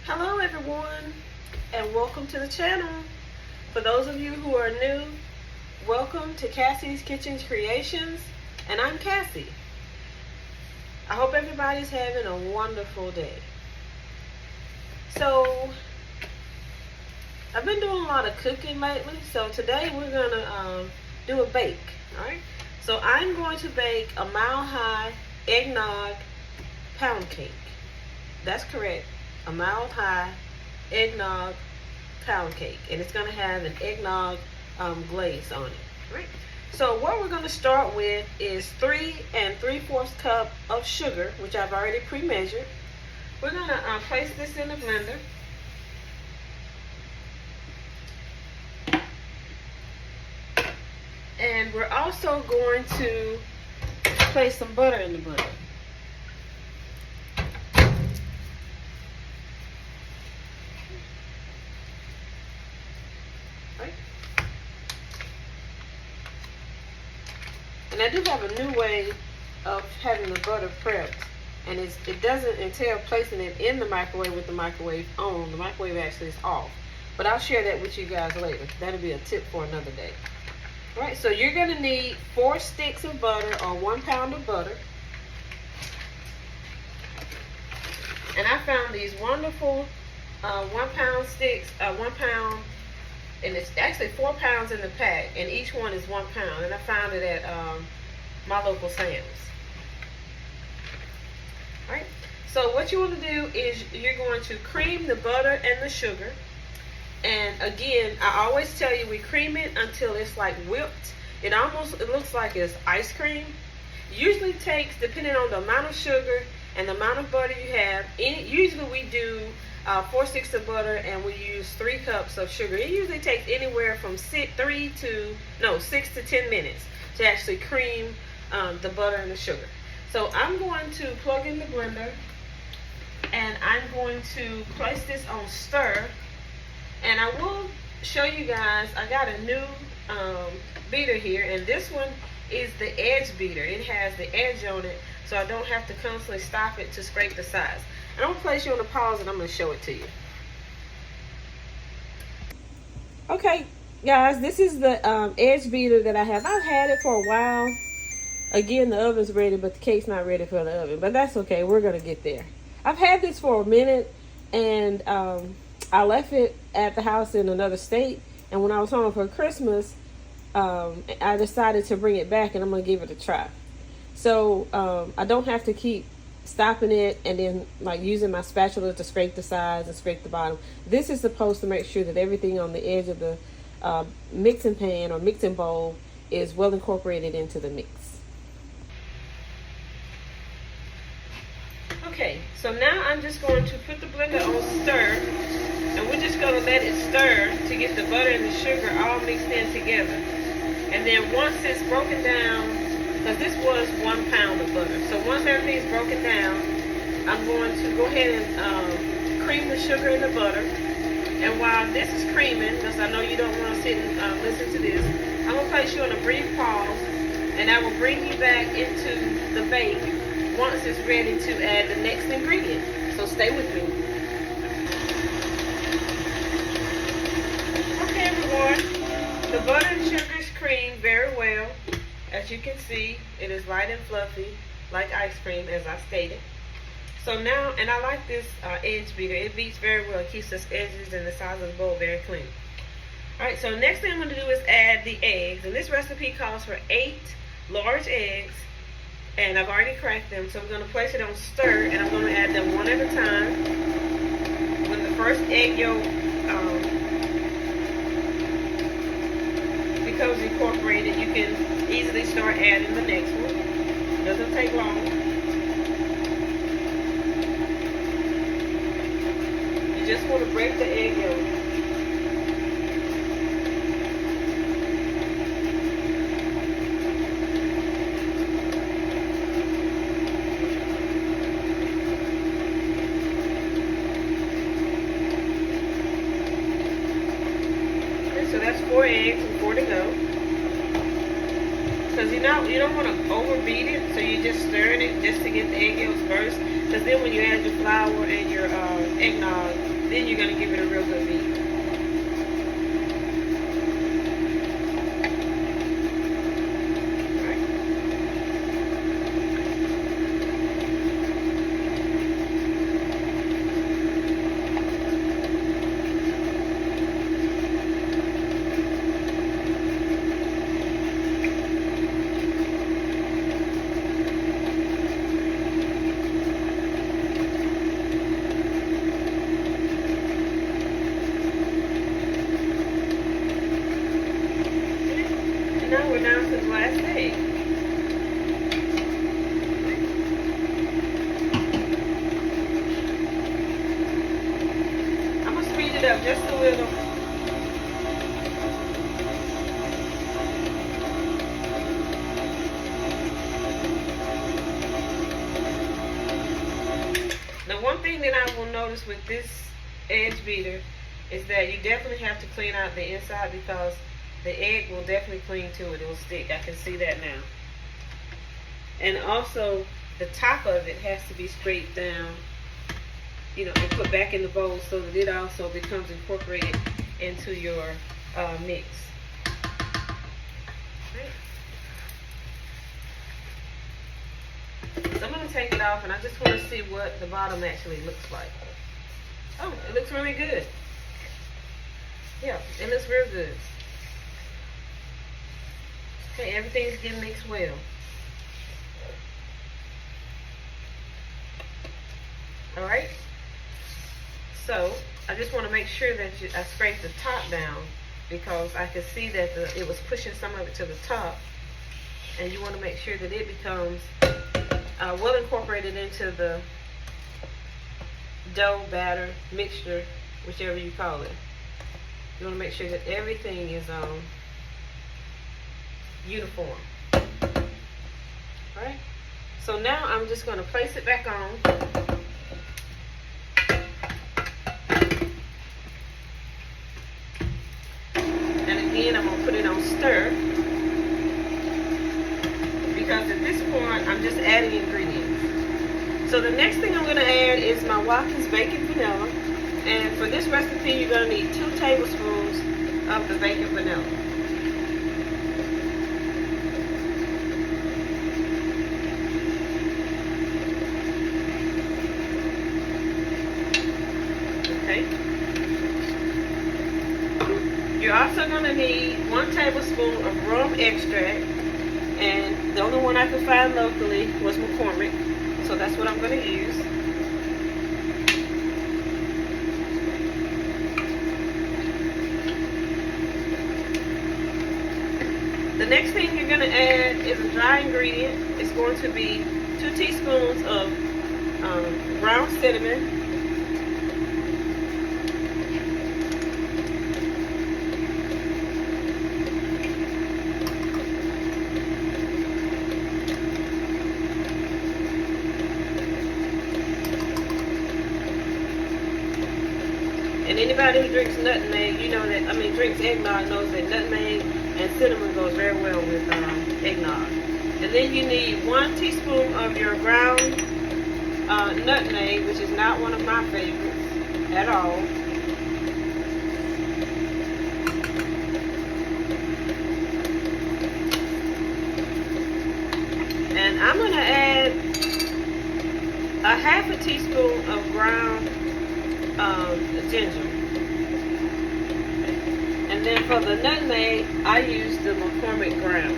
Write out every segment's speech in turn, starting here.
Hello everyone, and welcome to the channel. For those of you who are new, welcome to Cassie's Kitchen Creations, and I'm Cassie. I hope everybody's having a wonderful day. So, I've been doing a lot of cooking lately, so today we're gonna do a bake, alright? So I'm going to bake a mile-high eggnog pound cake. That's correct. A mile-high eggnog pound cake, and it's going to have an eggnog glaze on it. Right. So what we're going to start with is 3 3/4 cup of sugar, which I've already pre-measured. We're going to place this in the blender. And we're also going to place some butter in the blender. And I do have a new way of having the butter prepped, and it doesn't entail placing it in the microwave with the microwave on. The microwave actually is off, but I'll share that with you guys later. That'll be a tip for another day. All right, so you're going to need 4 sticks of butter or 1 pound of butter. And I found these wonderful 1 pound sticks, 1 pound, and it's actually 4 pounds in the pack, and each one is 1 pound, and I found it at my local Sam's. Alright, so what you want to do is you're going to cream the butter and the sugar, and again, I always tell you we cream it until it's like whipped. It looks like it's ice cream. Usually takes, depending on the amount of sugar and the amount of butter you have, usually we do 4 sticks of butter and we use 3 cups of sugar. It usually takes anywhere from 6 to 10 minutes to actually cream the butter and the sugar. So I'm going to plug in the blender, and I'm going to place this on stir, and I will show you guys, I got a new beater here, and this one is the edge beater. It has the edge on it, so I don't have to constantly stop it to scrape the sides. I'm going to place you on a pause, and I'm going to show it to you. Okay, guys, this is the edge beater that I have. I've had it for a while. Again, the oven's ready, but the cake's not ready for the oven. But that's okay. We're going to get there. I've had this for a minute, and I left it at the house in another state. And when I was home for Christmas, I decided to bring it back, and I'm going to give it a try. So I don't have to keep stopping it and then like using my spatula to scrape the sides and scrape the bottom. This is supposed to make sure that everything on the edge of the mixing pan or mixing bowl is well incorporated into the mix. Okay, so now I'm just going to put the blender on stir, and we're just going to let it stir to get the butter and the sugar all mixed in together. And then once it's broken down, because this was 1 pound of butter. So once everything's broken down, I'm going to go ahead and cream the sugar and the butter. And while this is creaming, because I know you don't want to sit and listen to this, I'm going to place you on a brief pause, and I will bring you back into the bake once it's ready to add the next ingredient. So stay with me. Okay, everyone, the butter and sugar is creamed very well. As you can see, it is light and fluffy, like ice cream, as I stated. So now, and I like this edge beater. It beats very well. It keeps the edges and the sides of the bowl very clean. Alright, so next thing I'm going to do is add the eggs. And this recipe calls for 8 large eggs. And I've already cracked them. So I'm going to place it on stir, and I'm going to add them one at a time. When the first egg yolk becomes incorporated, you can easily start adding the next one. It doesn't take long. You just want to break the egg yolk. Okay, so that's 4 eggs and 4 to go. Because you don't want to overbeat it, so you're just stirring it just to get the egg yolks first. Because then when you add your flour and your eggnog, Then you're going to give it a real good beat. Now we're down to the last egg. I'm going to speed it up just a little. Now one thing that I will notice with this edge beater is that you definitely have to clean out the inside because the egg will definitely cling to it. It will stick. I can see that now. And also, the top of it has to be scraped down, you know, and put back in the bowl so that it also becomes incorporated into your mix. Right. So I'm going to take it off, and I just want to see what the bottom actually looks like. Oh, it looks really good. Yeah, it looks real good. Okay, everything's getting mixed well. Alright. So, I just want to make sure that I scrape the top down because I can see that it was pushing some of it to the top. And you want to make sure that it becomes well incorporated into the dough, batter, mixture, whichever you call it. You want to make sure that everything is uniform. Alright, so now I'm just going to place it back on. And again, I'm going to put it on stir because at this point I'm just adding ingredients. So the next thing I'm going to add is my Watkins baking vanilla. And for this recipe, you're going to need 2 tablespoons of the baking vanilla. You're also going to need 1 tablespoon of rum extract, and the only one I could find locally was McCormick, so that's what I'm going to use. The next thing you're going to add is a dry ingredient. It's going to be 2 teaspoons of ground cinnamon, and anybody who drinks nutmeg, you know that, drinks eggnog knows that nutmeg and cinnamon goes very well with eggnog. And then you need 1 teaspoon of your ground nutmeg, which is not one of my favorites at all. And I'm going to add a half a teaspoon of ground ginger. And then for the nutmeg, I use the McCormick ground.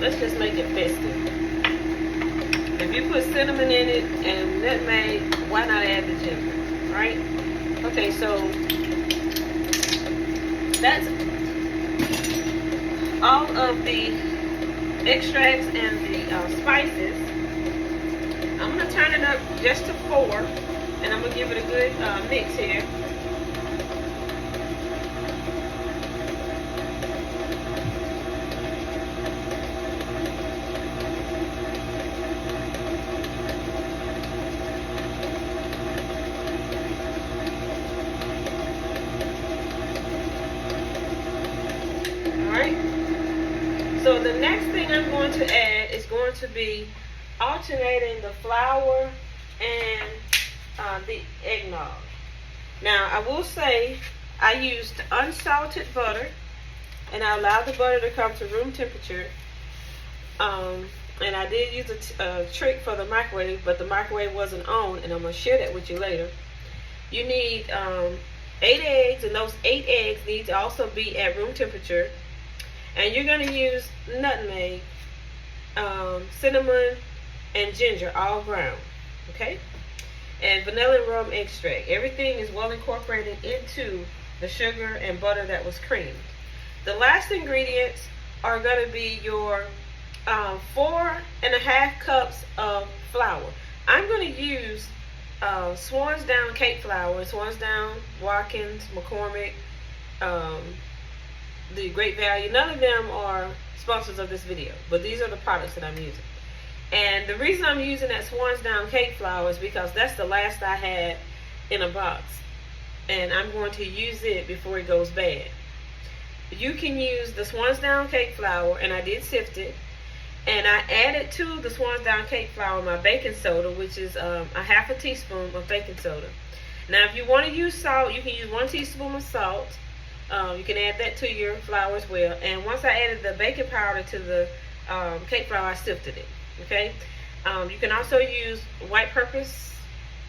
Let's just make it festive. If you put cinnamon in it and nutmeg, why not add the ginger, right? Okay, so that's all of the extracts and the spices. I'm going to turn it up just to 4, and I'm going to give it a good mix here. going to be alternating the flour and the eggnog. Now, I will say I used unsalted butter, and I allowed the butter to come to room temperature. And I did use a trick for the microwave, but the microwave wasn't on, and I'm going to share that with you later. You need 8 eggs, and those 8 eggs need to also be at room temperature. And you're going to use nutmeg, cinnamon, and ginger, all ground. Okay? And vanilla and rum extract. Everything is well incorporated into the sugar and butter that was creamed. The last ingredients are going to be your 4.5 cups of flour. I'm going to use Swan's Down cake flour, Swan's Down, Watkins, McCormick, the Great Value. None of them are sponsors of this video, but these are the products that I'm using. And the reason I'm using that Swan's Down cake flour is because that's the last I had in a box, and I'm going to use it before it goes bad. You can use the Swan's Down cake flour, and I did sift it, and I added to the Swan's Down cake flour my baking soda, which is a half a teaspoon of baking soda. Now, if you want to use salt, you can use 1 teaspoon of salt. You can add that to your flour as well. And once I added the baking powder to the cake flour, I sifted it. Okay. You can also use white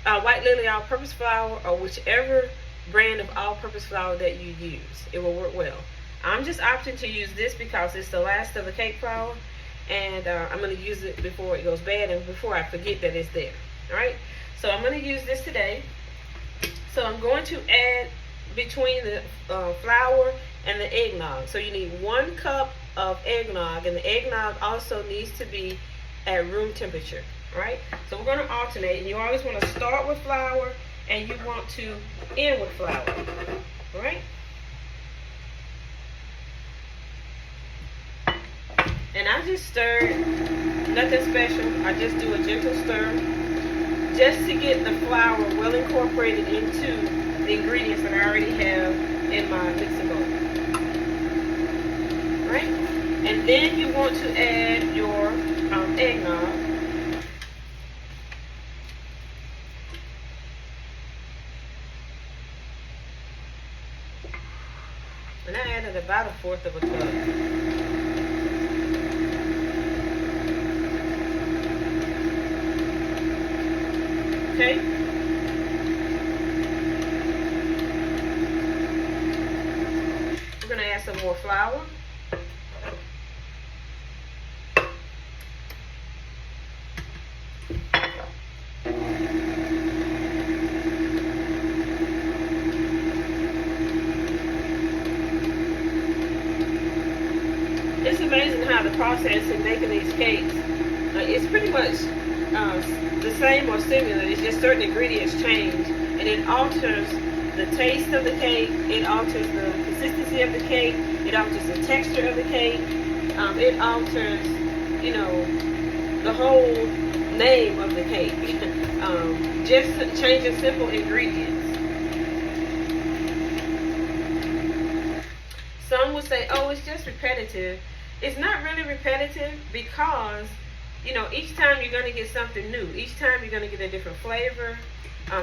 lily all-purpose flour, or whichever brand of all-purpose flour that you use. It will work well. I'm just opting to use this because it's the last of the cake flour, and I'm going to use it before it goes bad and before I forget that it's there. Alright, so I'm going to use this today. So I'm going to add between the flour and the eggnog. So you need 1 cup of eggnog, and the eggnog also needs to be at room temperature. Alright, so we're going to alternate, and you always want to start with flour and you want to end with flour. Alright, and I just stirred, nothing special. I just do a gentle stir just to get the flour well incorporated into the ingredients that I already have in my mixing bowl. Right? And then you want to add your eggnog. And I added about 1/4 of a cup. Okay. We're going to add some more flour. It's amazing how the process in making these cakes, it's pretty much the same or similar. It's just certain ingredients change, and it alters the taste of the cake, it alters the consistency of the cake, it alters the texture of the cake, it alters, you know, the whole name of the cake. Just changing simple ingredients. Some would say, oh, it's just repetitive. It's not really repetitive because, you know, each time you're going to get something new. Each time you're going to get a different flavor.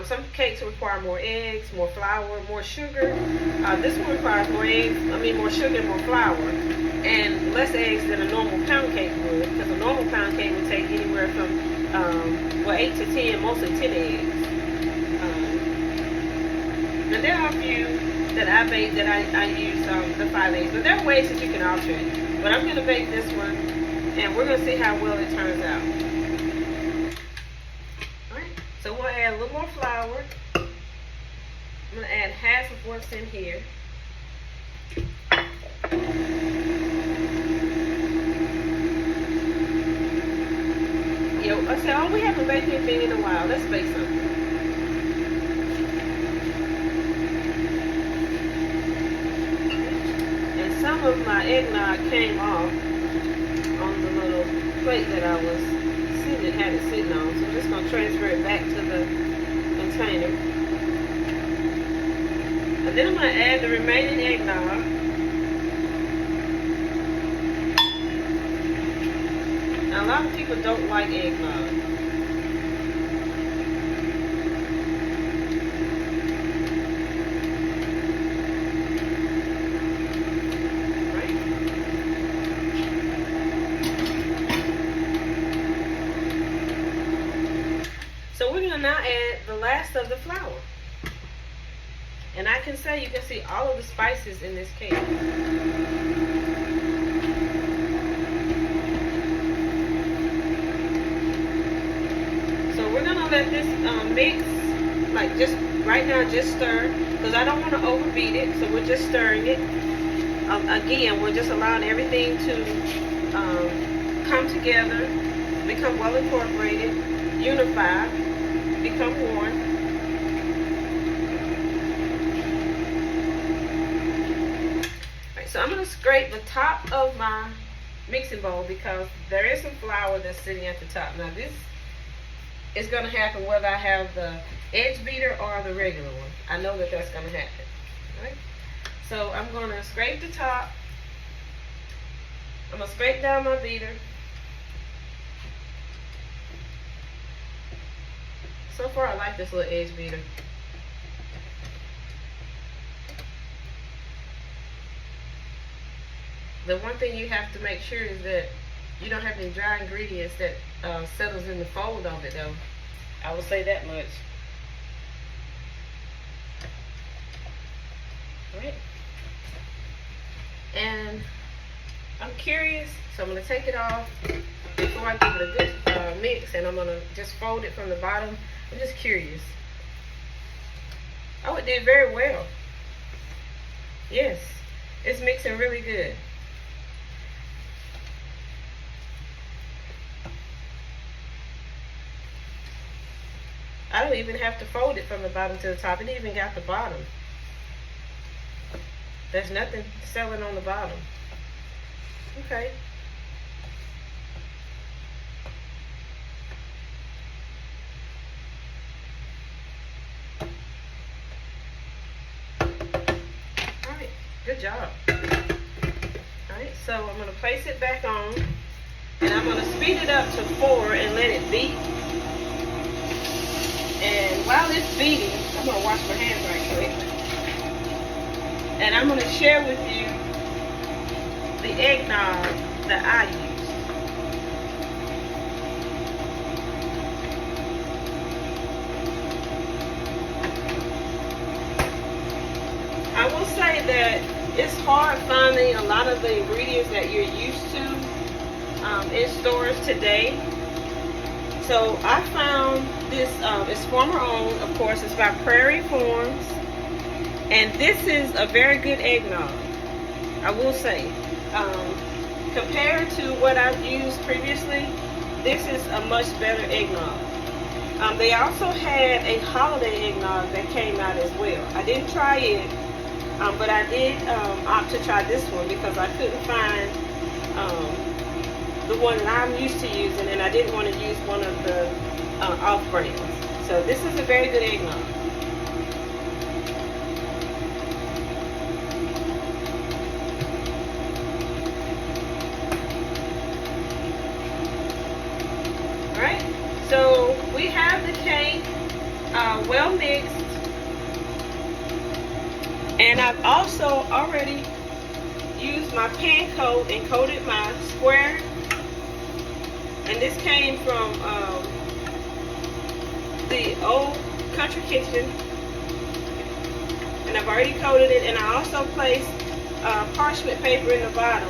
Some cakes require more eggs, more flour, more sugar. This one requires more sugar and more flour, and less eggs than a normal pound cake would, because a normal pound cake would take anywhere from 8 to 10, mostly 10 eggs. And there are a few that I bake that I use the 5 eggs, but there are ways that you can alter it. But I'm going to bake this one, and we're going to see how well it turns out. Alright, so we'll add a little more flour. I'm going to add half of what's in here. I said, oh, we haven't baked anything in a while. Let's bake something. And some of my eggnog came off on the little plate that I was had it sitting on. So I'm just going to transfer it back to the container. And then I'm going to add the remaining eggnog. Now, a lot of people don't like eggnog. So we're going to now add the last of the flour. And I can say, you can see all of the spices in this cake. So we're going to let this mix, like just right now, just stir. Because I don't want to overbeat it, so we're just stirring it. Again, we're just allowing everything to come together, become well incorporated, unify, become one. Right, so I'm going to scrape the top of my mixing bowl because there is some flour that's sitting at the top. Now this is going to happen whether I have the edge beater or the regular one. I know that that's going to happen. Right? So I'm going to scrape the top. I'm going to scrape down my beater. So far, I like this little edge beater. The one thing you have to make sure is that you don't have any dry ingredients that settles in the fold of it, though. I will say that much. Alright. And I'm curious, so I'm going to take it off before I give it a good mix, and I'm going to just fold it from the bottom. I'm just curious. Oh, it did very well. Yes, it's mixing really good. I don't even have to fold it from the bottom to the top. It even got the bottom. There's nothing selling on the bottom. Okay. Alright, good job. Alright, so I'm going to place it back on. And I'm going to speed it up to 4 and let it beat. And while it's beating, I'm going to wash my hands right quick. And I'm going to share with you the eggnog that I use. I will say that it's hard finding a lot of the ingredients that you're used to in stores today. So I found this, it's farmer owned, of course, it's by Prairie Farms. And this is a very good eggnog, I will say. Compared to what I've used previously, this is a much better eggnog. They also had a holiday eggnog that came out as well. I didn't try it, but I did opt to try this one because I couldn't find the one that I'm used to using, and I didn't want to use one of the off-brands. So this is a very good eggnog. Alright, so we have the cake well mixed, and I've also already used my pan coat and coated my square. And this came from the old country kitchen, and I've already coated it. And I also placed parchment paper in the bottom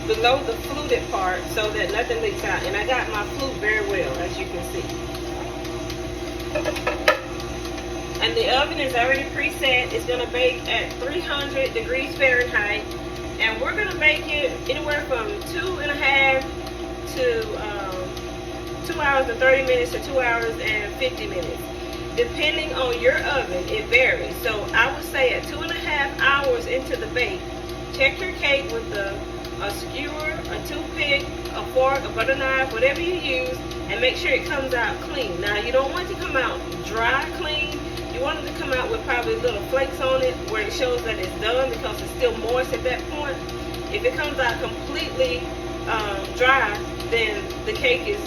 below the fluted part so that nothing leaks out. And I got my flute very well, as you can see. And the oven is already preset. It's going to bake at 300 degrees Fahrenheit, and we're going to bake it anywhere from 2.5 to 2 hours and 30 minutes to 2 hours and 50 minutes. Depending on your oven, it varies. So I would say at 2.5 hours into the bake, check your cake with a skewer, a toothpick, a fork, a butter knife, whatever you use, and make sure it comes out clean. Now, you don't want it to come out dry clean. You want it to come out with probably little flakes on it where it shows that it's done, because it's still moist at that point. If it comes out completely dry, then the cake is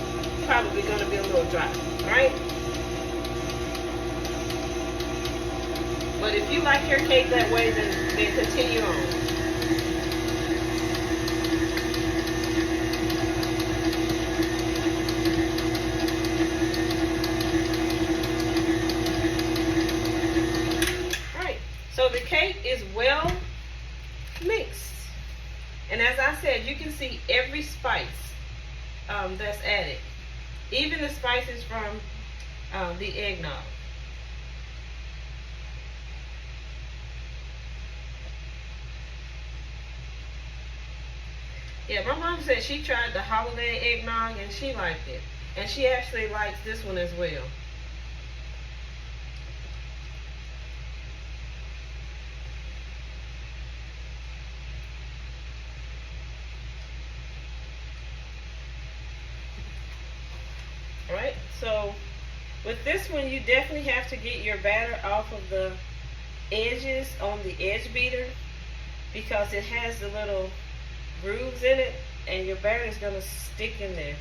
probably going to be a little dry, right? But if you like your cake that way, then continue on. So the cake is well mixed. And as I said, you can see every spice that's added. Even the spices from the eggnog. Yeah, my mom said she tried the holiday eggnog and she liked it. And she actually likes this one as well. Alright, so with this one you definitely have to get your batter off of the edges on the edge beater because it has the little grooves in it and your batter is going to stick in there.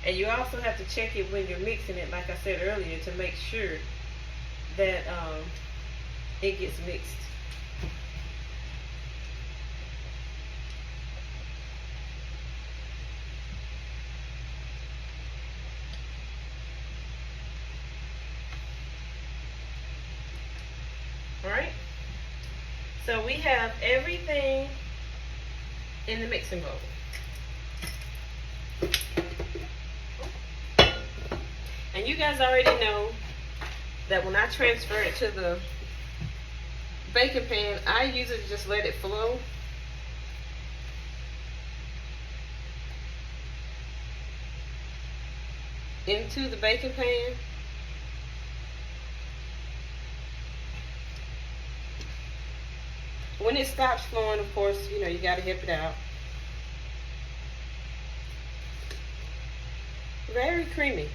And you also have to check it when you're mixing it, like I said earlier, to make sure that it gets mixed. Alright, so we have everything in the mixing bowl. And you guys already know that when I transfer it to the baking pan, I usually just let it flow. Into the baking pan. When it stops flowing, of course, you know, you got to help it out. Very creamy.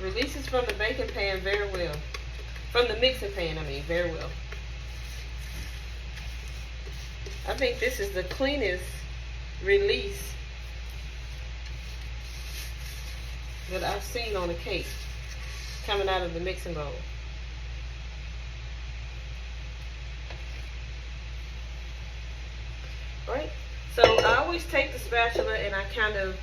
Releases from the baking pan very well. From the mixing pan, I mean, very well. I think this is the cleanest release that I've seen on a cake coming out of the mixing bowl. Right? So I always take the spatula and I kind of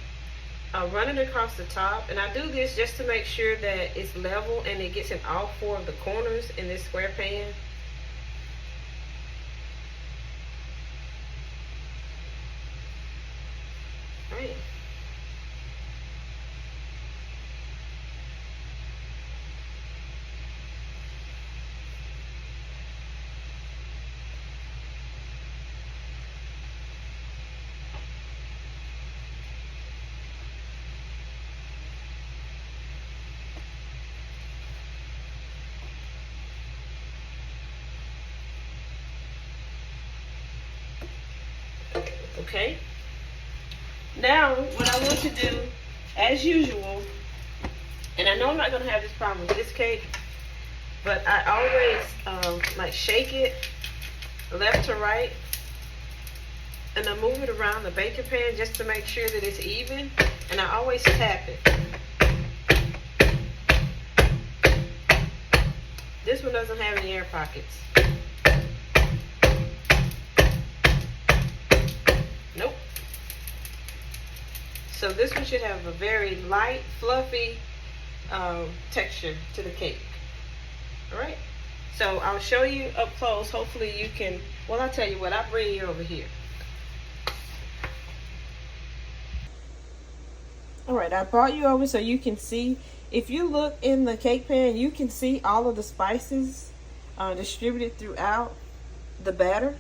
run it across the top, and I do this just to make sure that it's level and it gets in all four of the corners in this square pan. Right. Okay. Now, what I want to do, as usual, and I know I'm not going to have this problem with this cake, but I always like shake it left to right, and I move it around the baking pan just to make sure that it's even, and I always tap it. This one doesn't have any air pockets. Nope. So this one should have a very light, fluffy texture to the cake. Alright? So I'll show you up close. Hopefully you can, well, I'll tell you what, I'll bring you over here. Alright, I brought you over so you can see. If you look in the cake pan, you can see all of the spices distributed throughout the batter.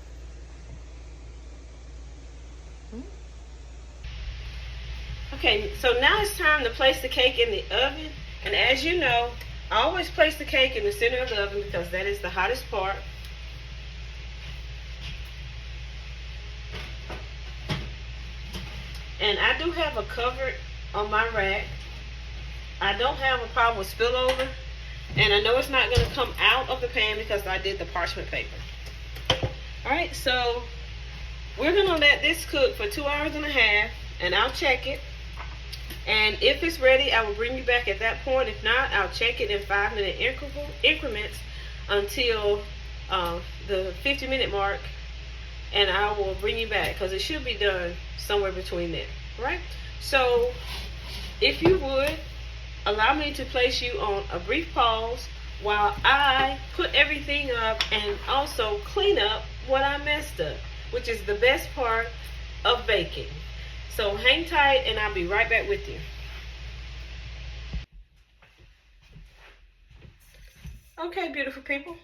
Okay, so now it's time to place the cake in the oven. And as you know, I always place the cake in the center of the oven because that is the hottest part. And I do have a cover on my rack. I don't have a problem with spillover And I know it's not going to come out of the pan because I did the parchment paper. Alright, so we're going to let this cook for 2 hours and a half, and I'll check it. And if it's ready, I will bring you back at that point. If not, I'll check it in 5-minute increments until the 50-minute mark, and I will bring you back because it should be done somewhere between there. Right? So, if you would, allow me to place you on a brief pause while I put everything up and also clean up what I messed up, which is the best part of baking. So hang tight and I'll be right back with you. Okay, beautiful people.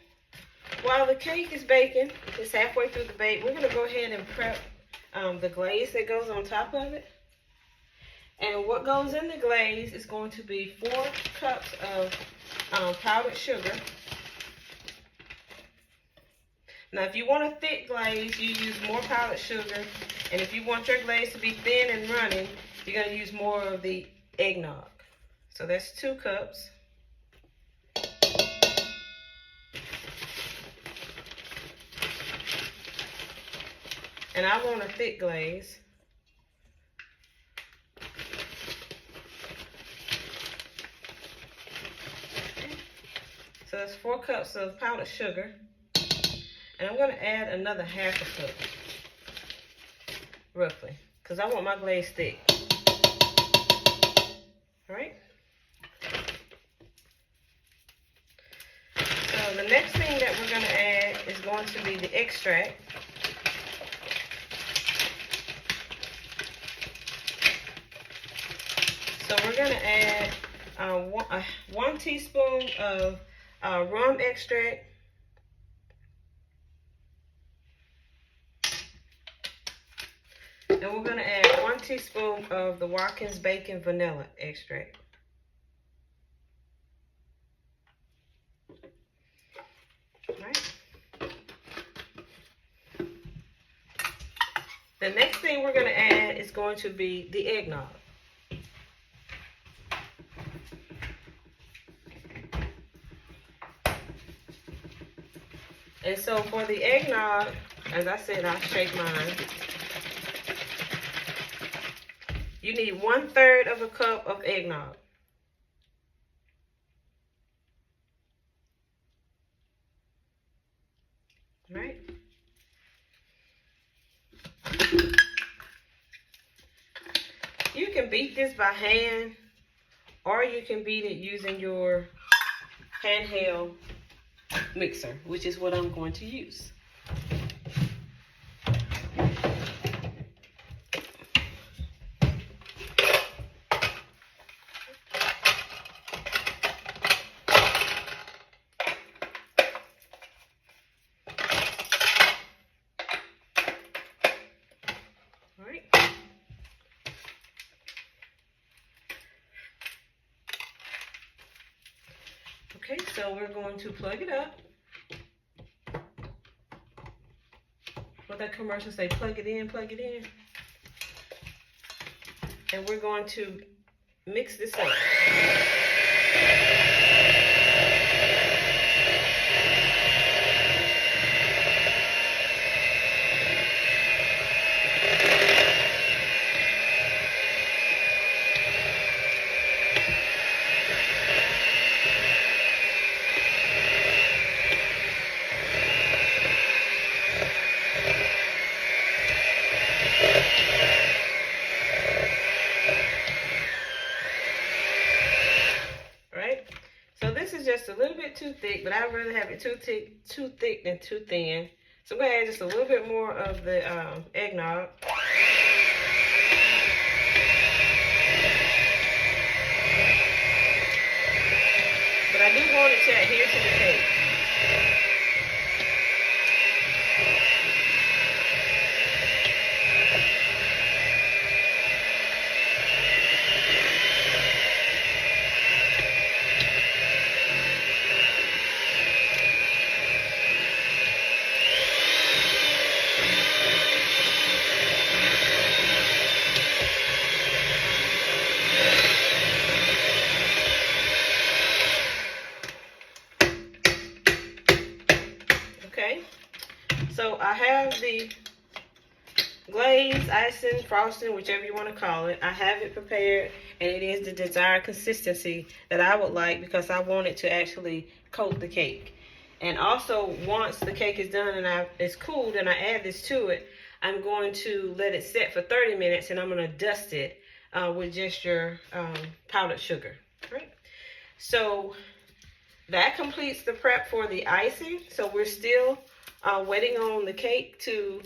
While the cake is baking, it's halfway through the bake, we're going to go ahead and prep the glaze that goes on top of it. And what goes in the glaze is going to be 4 cups of powdered sugar. Now, if you want a thick glaze, you use more powdered sugar. And if you want your glaze to be thin and running, you're going to use more of the eggnog. So that's 2 cups. And I want a thick glaze. So that's 4 cups of powdered sugar. And I'm going to add another half a cup, roughly, because I want my glaze thick. All right. So the next thing that we're going to add is going to be the extract. So we're going to add 1 teaspoon of rum extract. And we're going to add 1 teaspoon of the Watkins Bacon Vanilla Extract. All right. The next thing we're going to add is going to be the eggnog. And so for the eggnog, as I said, I'll shake mine. You need 1/3 of a cup of eggnog. All right. You can beat this by hand, or you can beat it using your handheld mixer, which is what I'm going to use. Okay, so we're going to plug it up. What that commercial say, plug it in, plug it in. And we're going to mix this up. Just a little bit too thick, but I'd rather have it too thick than too thin. So I'm going to add just a little bit more of the eggnog. But I do want it to adhere to the cake. Okay, so I have the glaze, icing, frosting, whichever you want to call it. I have it prepared, and it is the desired consistency that I would like because I want it to actually coat the cake. And also, once the cake is done and it's cooled and I add this to it, I'm going to let it set for 30 minutes and I'm going to dust it with just your powdered sugar. Right? So that completes the prep for the icing. So we're still waiting on the cake to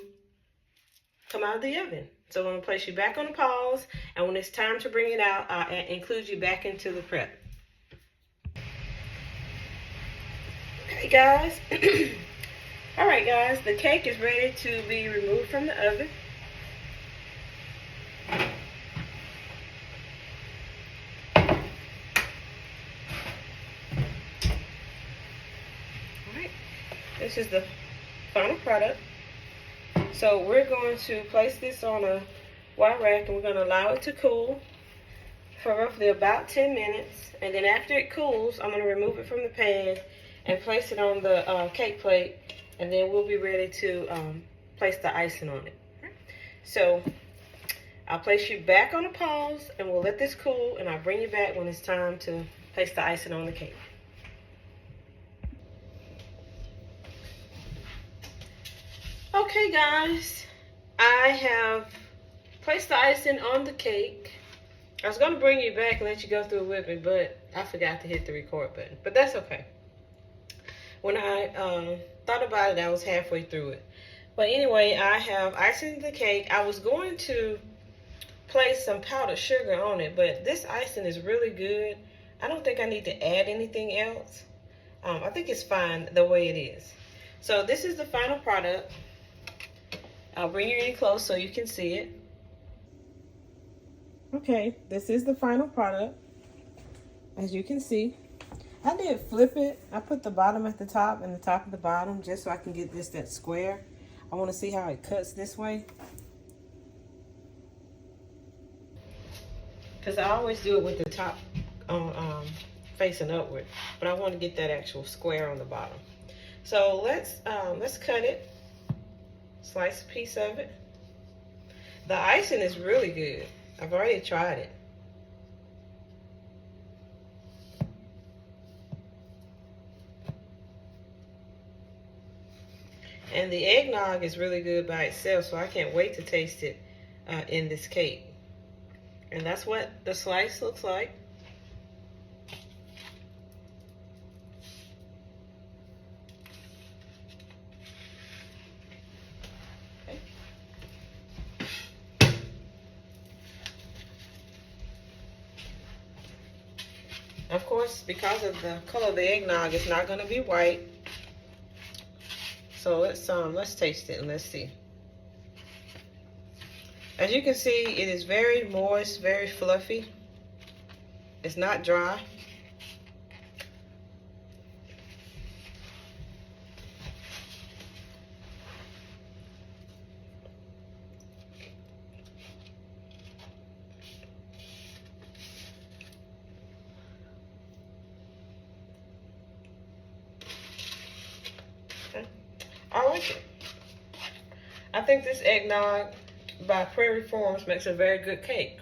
come out of the oven. So I'm going to place you back on the pause, and when it's time to bring it out, I'll include you back into the prep. Okay, guys. All right, guys, the cake is ready to be removed from the oven. All right, this is the final product. So we're going to place this on a wire rack, and we're going to allow it to cool for roughly about 10 minutes. And then after it cools, I'm going to remove it from the pan and place it on the cake plate, and then we'll be ready to place the icing on it. So I'll place you back on a pause, and we'll let this cool, and I'll bring you back when it's time to place the icing on the cake. Okay, guys, I have placed the icing on the cake. I was going to bring you back and let you go through it with me, but I forgot to hit the record button. But that's okay. When I thought about it, I was halfway through it. But anyway, I have icing the cake. I was going to place some powdered sugar on it, but this icing is really good. I don't think I need to add anything else. I think it's fine the way it is. So this is the final product. I'll bring you in close so you can see it. Okay, this is the final product. As you can see, I did flip it. I put the bottom at the top and the top at the bottom just so I can get that square. I want to see how it cuts this way. Because I always do it with the top facing upward, but I want to get that actual square on the bottom. So let's cut it. Slice a piece of it. The icing is really good. I've already tried it. And the eggnog is really good by itself, so I can't wait to taste it in this cake. And that's what the slice looks like. Of course, because of the color of the eggnog, it's not going to be white. So let's taste it and let's see. As you can see, it is very moist, very fluffy. It's not dry. I like it. I think this eggnog by Prairie Farms makes a very good cake.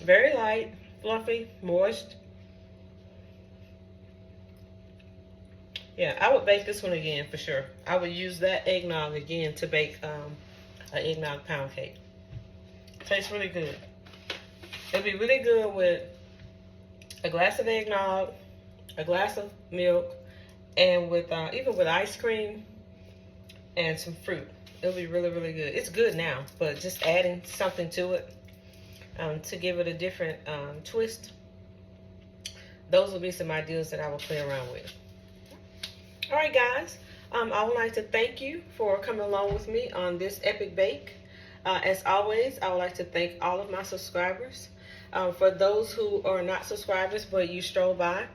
Very light, fluffy, moist. Yeah, I would bake this one again for sure. I would use that eggnog again to bake an eggnog pound cake. Tastes really good. It'd be really good with a glass of eggnog, a glass of milk, and with even with ice cream and some fruit. It'll be really, really good. It's good now, but just adding something to it to give it a different twist. Those will be some ideas that I will play around with. All right, guys. I would like to thank you for coming along with me on this epic bake. As always, I would like to thank all of my subscribers. For those who are not subscribers, but you stroll by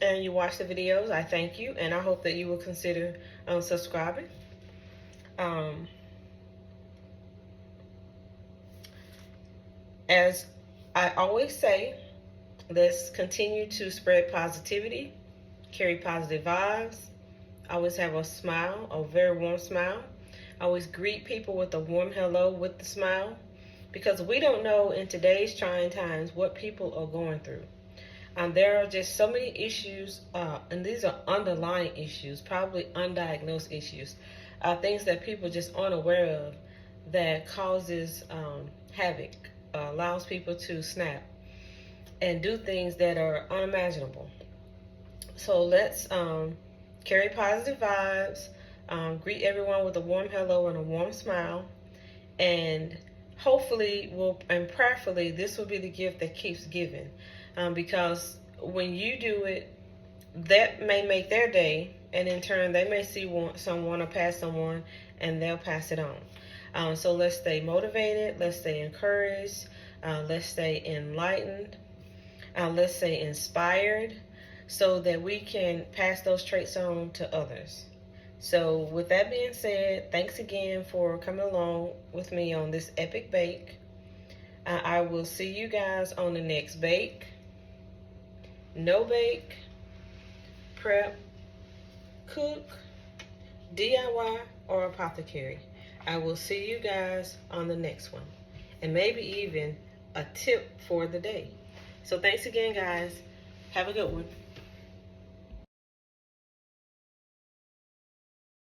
and you watch the videos, I thank you, and I hope that you will consider subscribing. As I always say, let's continue to spread positivity, carry positive vibes, always have a smile, a very warm smile. Always greet people with a warm hello with the smile, because we don't know in today's trying times what people are going through. There are just so many issues, and these are underlying issues, probably undiagnosed issues, things that people just aren't aware of that causes havoc, allows people to snap and do things that are unimaginable. So let's carry positive vibes, greet everyone with a warm hello and a warm smile, and hopefully and prayerfully this will be the gift that keeps giving, because when you do it, that may make their day, and in turn they may see someone or pass someone, and they'll pass it on. So let's stay motivated, let's stay encouraged, let's stay enlightened, let's stay inspired, so that we can pass those traits on to others. So with that being said, thanks again for coming along with me on this epic bake. I will see you guys on the next bake. No bake, prep, cook, DIY, or apothecary. I will see you guys on the next one, and maybe even a tip for the day. So thanks again, guys. Have a good one.